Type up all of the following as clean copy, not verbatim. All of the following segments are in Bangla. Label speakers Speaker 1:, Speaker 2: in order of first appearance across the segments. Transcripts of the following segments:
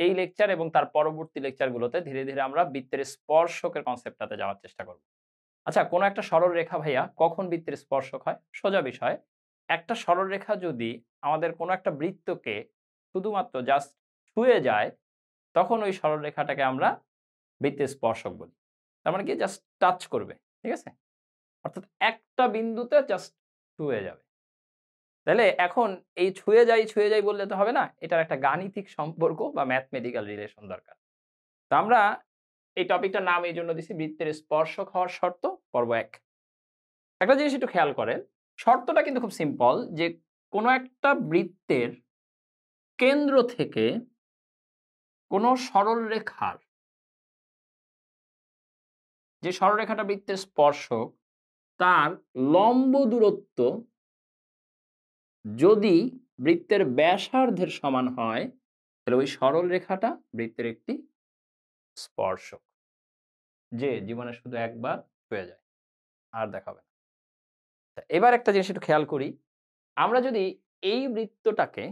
Speaker 1: এই লেকচার এবং তার পরবর্তী লেকচারগুলোতে ধীরে, ধীরে আমরা বৃত্তের স্পর্শকের কনসেপ্টটাতে যাওয়ার চেষ্টা করব। আচ্ছা, কোন একটা সরল রেখা ভাইয়া কখন বৃত্তের স্পর্শক হয়? সোজা বিষয়। একটা সরল রেখা যদি আমাদের কোন একটা বৃত্তকে শুধুমাত্র জাস্ট ছুঁয়ে যায়, তখন ওই সরল রেখাটাকে আমরা বৃত্তের স্পর্শক বলি। তার মানে কি? জাস্ট টাচ করবে। ঠিক আছে? অর্থাৎ একটা বিন্দুতে জাস্ট ছুঁয়ে যাবে। তাহলে এখন এই ছুঁয়ে যাই বললে তো হবে না। এটার একটা গাণিতিক সম্পর্ক বা ম্যাথমেটিক্যাল রিলেশন দরকার। তো আমরা এই টপিকটার নাম এইজন্য দিছি বৃত্তের স্পর্শক হওয়ার শর্ত পর্ব ১। একটা জিনিস একটু খেয়াল করেন। শর্তটা কিন্তু খুব সিম্পল যে কোন একটা বৃত্তের কেন্দ্র থেকে কোন সরল রেখার যে সরলরেখাটা বৃত্তের স্পর্শক তার লম্ব দূরত্ব যদি বৃত্তের ব্যাসার্ধের সমান হয়, তাহলে ওই সরল রেখাটা বৃত্তের একটি স্পর্শক। যে জীবনে শুধু একবার হয়ে যায়, আর দেখাবে না। তা এবার একটা জিনিস একটু খেয়াল করি। আমরা যদি এই বৃত্তটাকে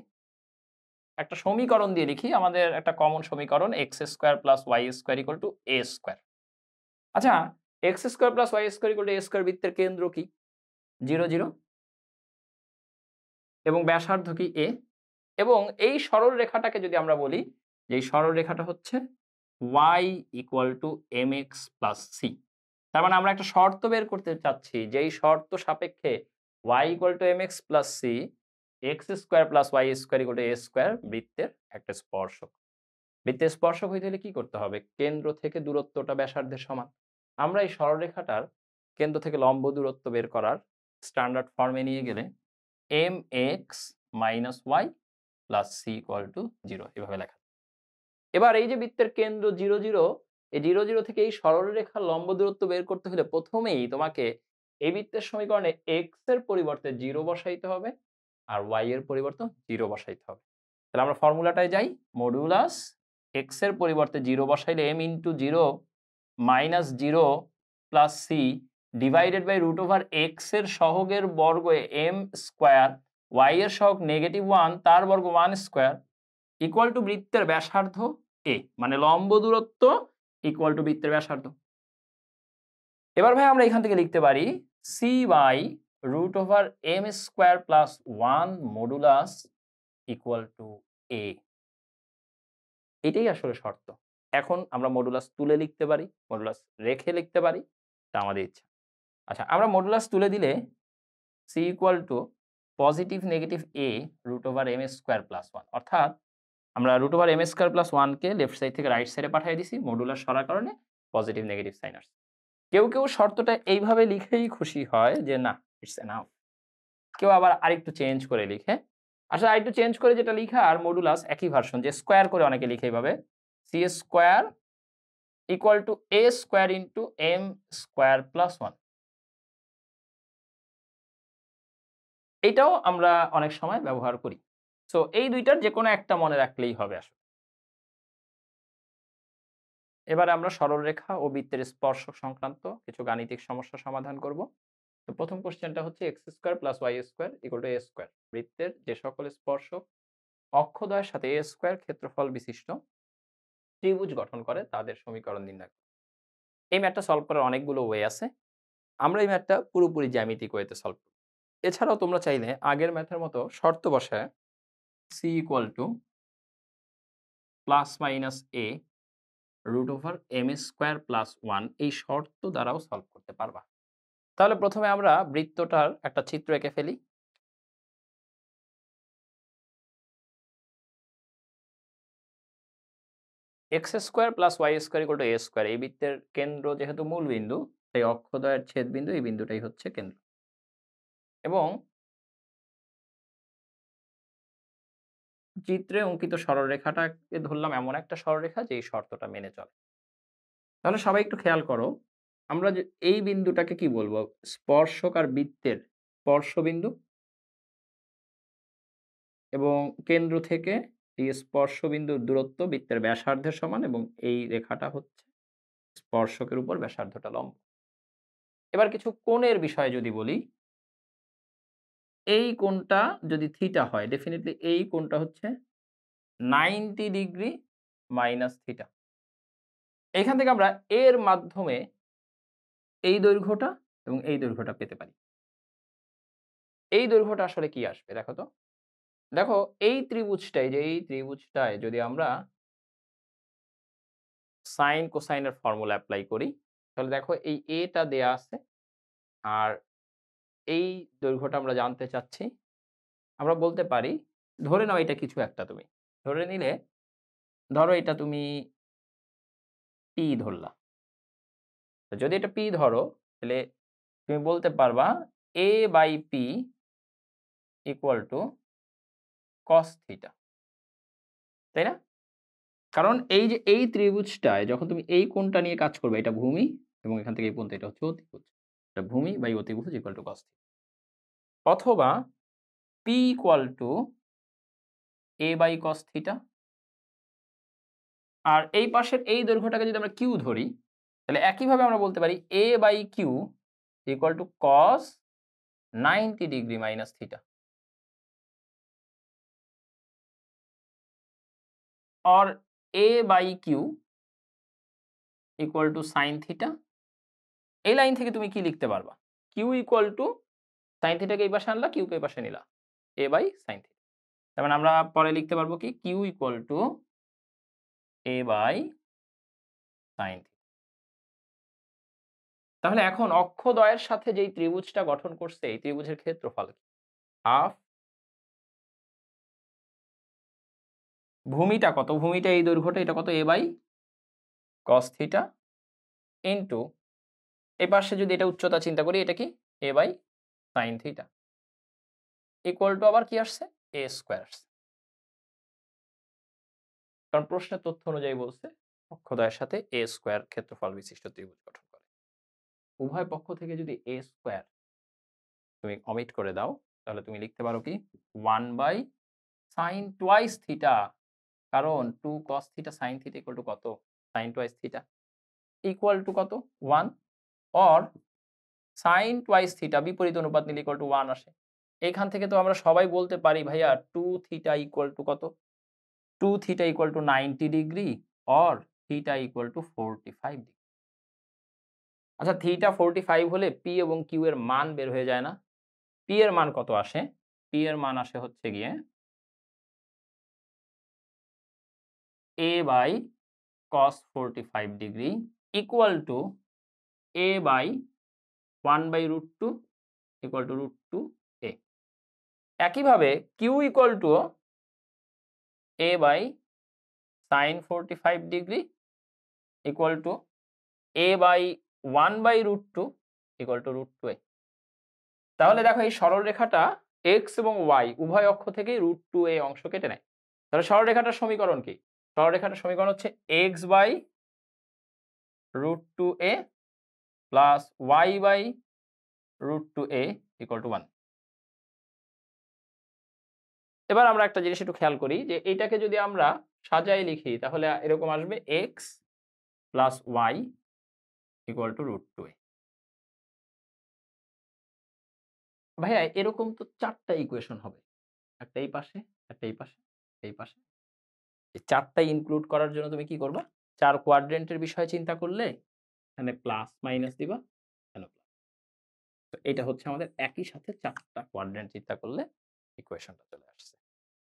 Speaker 1: একটা সমীকরণ দিয়ে লিখি, আমাদের একটা কমন সমীকরণ x² + y² = a²। আচ্ছা, x² + y² = a² বৃত্তের কেন্দ্র কি? 0, 0 এবং ব্যাসার্ধ কি? a। এবং এই সরল রেখাটাকে যদি আমরা বলি যে এই সরল রেখাটা হচ্ছে y = mx + c। তার মানে আমরা একটা শর্ত বের করতে চাচ্ছি যে এই শর্ত সাপেক্ষে y = mx + c, x² + y² = a² বৃত্তের একটা স্পর্শক। বৃত্তের স্পর্শক হইতে হলে কি করতে হবে? কেন্দ্র থেকে দূরত্বটা ব্যাসার্ধের সমান। আমরা এই সরলরেখাটার কেন্দ্র থেকে লম্ব দূরত্ব বের করার স্ট্যান্ডার্ড ফর্মে নিয়ে গেলে mx - y + c = 0 এভাবে লেখা। এবার এই যে বৃত্তের কেন্দ্র 0, 0, এই 0, 0 থেকে এই সরলরেখার লম্ব দূরত্ব বের করতে হলে প্রথমেই তোমাকে এই বৃত্তের সমীকরণে x এর পরিবর্তে 0 বসাইতে হবে আর y এর পরিবর্তে 0 বসাইতে হবে। তাহলে আমরা ফর্মুলাটায় যাই। মডুলাস x এর পরিবর্তে 0 বসাইলে m * 0 - 0 + c divided by √x এর সহগের বর্গ m², y এর সহগ -1 তার বর্গ 1² ইকুয়াল টু বৃত্তের ব্যাসার্ধ a, মানে লম্ব দূরত্ব ইকুয়াল টু বৃত্তের ব্যাসার্ধ। এবার ভাই আমরা এখান থেকে লিখতে পারি c/√m² + 1 modulus equal to a। এটাই আসলে শর্ত। এখন আমরা মডুলাস তুলে লিখতে পারি, মডুলাস রেখে লিখতে পারি, এটা আমাদের ইচ্ছা। আচ্ছা, আমরা মডুলাস তুলে দিলে c = positive negative a √m² + 1, অর্থাৎ আমরা √m² + 1 কে লেফট সাইড থেকে রাইট সাইডে পাঠিয়ে দিছি মডুলাস সরার কারণে পজিটিভ নেগেটিভ সাইন আসছে। কেউ, কেউ শর্তটা এইভাবে লিখেই খুশি হয় যে না, ইটস এনাফ। কেউ আবার আরেকটু চেঞ্জ করে লিখে। আসলে আরেকটু চেঞ্জ করে যেটা লিখা আর মডুলাস একই ভার্সন, যে স্কয়ার করে অনেকে লিখে এইভাবে c² = a² * m² + 1। এটাও আমরা অনেক সময় ব্যবহার করি। সো এই ২ টার যেকোনো একটা মনে রাখলেই হবে আসলে। এবারে আমরা সরলরেখা ও বৃত্তের স্পর্শক সংক্রান্ত কিছু গাণিতিক সমস্যা সমাধান করব। তো প্রথম কোশ্চেনটা হচ্ছে x² + y² = a²। বৃত্তের যে সকল স্পর্শক অক্ষদ্বয়ের সাথে a² ক্ষেত্রফল বিশিষ্ট ত্রিভুজ গঠন করে তাদের সমীকরণ নির্ণয় করো। এই ম্যাথটা সলভ করার অনেকগুলো ওয়ে আছে। আমরা এই ম্যাথটা পুরোপুরি জ্যামিতিক ওয়েতে সলভ করব। এছাড়াও তোমরা চাইলে আগের ম্যাথের মতো শর্ত বসায় c = ± a √m² + 1 এই শর্ত দ্বারাও সলভ করতে পারবা। তাহলে প্রথমে আমরা বৃত্তটার একটা চিত্র এঁকে ফেলি। x² + y² = a²। এই বৃত্তের কেন্দ্র যেহেতু মূল বিন্দু, তাই অক্ষদ্বয়ের ছেদবিন্দু এই বিন্দুটাই হচ্ছে কেন্দ্র। এবং চিত্রে অঙ্কিত সরলরেখাটাকে ধরলাম এমন একটা সরলরেখা যে এই শর্তটা মেনে চলে। তাহলে সবাই একটু খেয়াল করো, আমরা যে এই বিন্দুটাকে কি বলবো? স্পর্শক আর বৃত্তের স্পর্শবিন্দু। এবং কেন্দ্র থেকে এই স্পর্শবিন্দুর দূরত্ব বৃত্তের ব্যাসার্ধের সমান এবং এই রেখাটা হচ্ছে স্পর্শকের উপর ব্যাসার্ধটা লম্ব। এবার কিছু কোণের বিষয়ে যদি বলি, এই কোণটা যদি থিটা হয়, ডেফিনিটলি এই কোণটা হচ্ছে 90 ডিগ্রি মাইনাস থিটা। এখান থেকে আমরা এর মাধ্যমে এই দৈর্ঘ্যটা এবং এই দৈর্ঘ্যটা পেতে পারি। এই দৈর্ঘ্যটা আসলে কি আসবে দেখো তো? দেখো এই ত্রিভুজটায় এই ত্রিভুজটায় যদি আমরা সাইন কোসাইনের ফর্মুলা এপ্লাই করি, তাহলে দেখো এই a টা দেয়া আছে আর এই দৈর্ঘ্যটা আমরা জানতে চাচ্ছি। আমরা বলতে পারি, ধরে নাও এটা কিছু একটা তুমি। ধরে নিলে ধরো এটা তুমি p ধরলা। তো যদি এটা p ধরো তাহলে তুমি বলতে পারবা a/p equal to cos theta. তাই না? কারণ এই যে এই ত্রিভুজটায় যখন তুমি এই কোণটা নিয়ে কাজ করবে, এটা ভূমি এবং এখান থেকে এই পর্যন্ত এটা হচ্ছে অতিভুজ। এটা ভূমি বাই অতিভুজ ইকুয়াল টু cos থিটা। অথবা p equal to a/cos theta. আর এই পাশের এই দৈর্ঘ্যটাকে যদি আমরা q ধরি, তাহলে একইভাবে আমরা বলতে পারি a/q equal to cos 90 degree minus theta. और a/q equal to sin theta. এই লাইন থেকে তুমি কি লিখতে পারবা? q ইকুয়াল টু sin থিটাকে এই পাশে আনলা, q কে এই পাশে নিলা। a/sin theta. তার মানে আমরা পরে লিখতে পারবো কি? q equal to a/sin theta. তাহলে এখন অক্ষদ্বয়ের সাথে যেই ত্রিভুজটা গঠন করছে, এই ত্রিভুজের ক্ষেত্রফল কি? হাফ ভূমিটা কত? ভূমিটা এই দৈর্ঘ্যটা, এটা কত? a/cos থিটা ইন্টু এই পাশে যদি এটা উচ্চতা চিন্তা করি, এটা কি? a/sin থিটা ইকুয়াল টু আবার কি আসছে? a স্কয়ার আসছে। কারণ প্রশ্নের তথ্য অনুযায়ী বলছে অক্ষদ্বয়ের সাথে a স্কয়ার ক্ষেত্রফল বিশিষ্ট ত্রিভুজ গঠন করে। উভয় পক্ষ থেকে যদি a স্কয়ার তুমি অমিট করে দাও, তাহলে তুমি লিখতে পারো কি? 1/sin twice theta. কারণ 2 cos theta sin theta equal to কত? sin twice theta equal to কত? 1 or sin টুয়াইস থিটা বিপরীত অনুপাত নিলে ইকুয়াল টু 1 আসে। এখান থেকে তো আমরা সবাই বলতে পারি ভাইয়া 2 থিটা ইকুয়াল টু কত? 2 theta equal to 90 degree or theta equal to 45 degree. আচ্ছা থিটা 45 হলে p এবং q এর মান বের হয়ে যায় না? p এর মান কত আসে? p এর মান আসে হচ্ছে গিয়ে a/cos 45 degree equal to a/1/√2 equal to √2a। একইভাবে q equal to a/sin 45 degree equal to a/1/√2 equal to √2a। তাহলে দেখো এই সরলরেখাটা x এবং y উভয় অক্ষ থেকেই √2a অংশ কেটে নেয়। তাহলে সরলরেখাটার সমীকরণ কি? সরলরেখাটার সমীকরণ হচ্ছে x/√2a plus y/√2a equal to 1। এবার আমরা একটা জিনিস একটু খেয়াল করি যে এইটাকে যদি আমরা সাজায় লিখি, তাহলে এরকম আসবে x plus y equal to √2a। ভাইয়া এরকম তো ৪ টা ইকুয়েশন হবে। একটা এই পাশে, একটা এই পাশে, এই পাশে। এই ৪ টা ইনক্লুড করার জন্য তুমি কি করবা? ৪ কোয়াড্রেন্টের বিষয় চিন্তা করলে এখানে প্লাস মাইনাস দিবা, এখানে প্লাস। তো এটা হচ্ছে আমাদের একই সাথে ৪ টা কোয়াড্রেন্ট চিন্তা করলে ইকুয়েশনটা চলে আসছে।